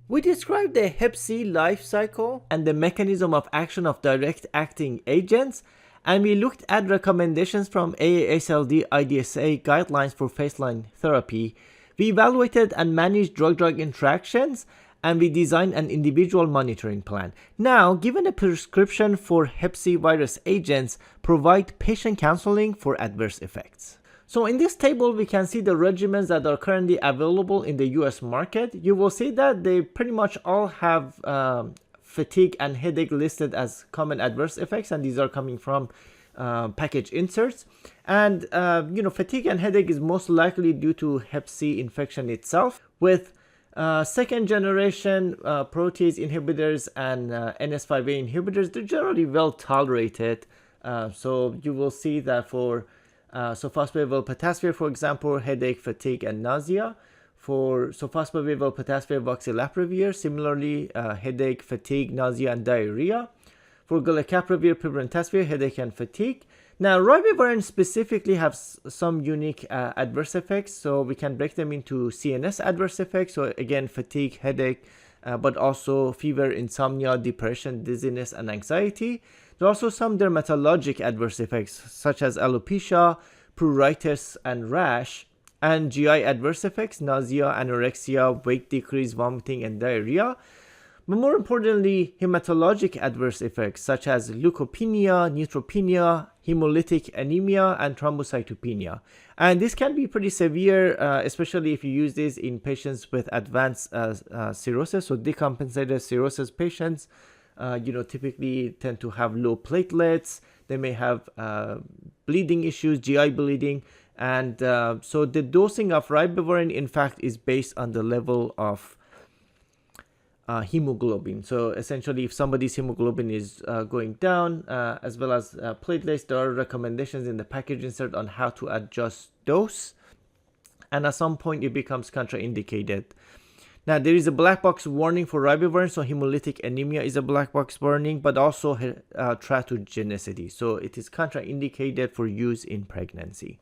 We described the Hep C life cycle and the mechanism of action of direct acting agents, and we looked at recommendations from AASLD IDSA guidelines for first-line therapy. We evaluated and managed drug-drug interactions, and we designed an individual monitoring plan. Now, given a prescription for Hep C virus agents, provide patient counseling for adverse effects. So in this table, we can see the regimens that are currently available in the US market. You will see that they pretty much all have fatigue and headache listed as common adverse effects, and these are coming from package inserts. And fatigue and headache is most likely due to Hep C infection itself. With second generation protease inhibitors and NS5A inhibitors, they're generally well tolerated. So you will see that for sofosbuvir potassium, for example, headache, fatigue, and nausea. For sofosbuvir potassium oxaliplaravir, similarly, headache, fatigue, nausea, and diarrhea. For glecaprevir pibrentasvir, headache and fatigue. Now, ribavirin specifically has some unique adverse effects, so we can break them into CNS adverse effects. So again, fatigue, headache, but also fever, insomnia, depression, dizziness, and anxiety. There are also some dermatologic adverse effects, such as alopecia, pruritus, and rash, and GI adverse effects, nausea, anorexia, weight decrease, vomiting, and diarrhea. But more importantly, hematologic adverse effects, such as leukopenia, neutropenia, hemolytic anemia, and thrombocytopenia. And this can be pretty severe, especially if you use this in patients with advanced cirrhosis. So decompensated cirrhosis patients typically tend to have low platelets. They may have bleeding issues, GI bleeding. And so the dosing of ribavirin, in fact, is based on the level of hemoglobin. So essentially, if somebody's hemoglobin is going down, as well as platelets, there are recommendations in the package insert on how to adjust dose. And at some point, it becomes contraindicated. Now, there is a black box warning for ribavirin, so hemolytic anemia is a black box warning, but also teratogenicity. So it is contraindicated for use in pregnancy.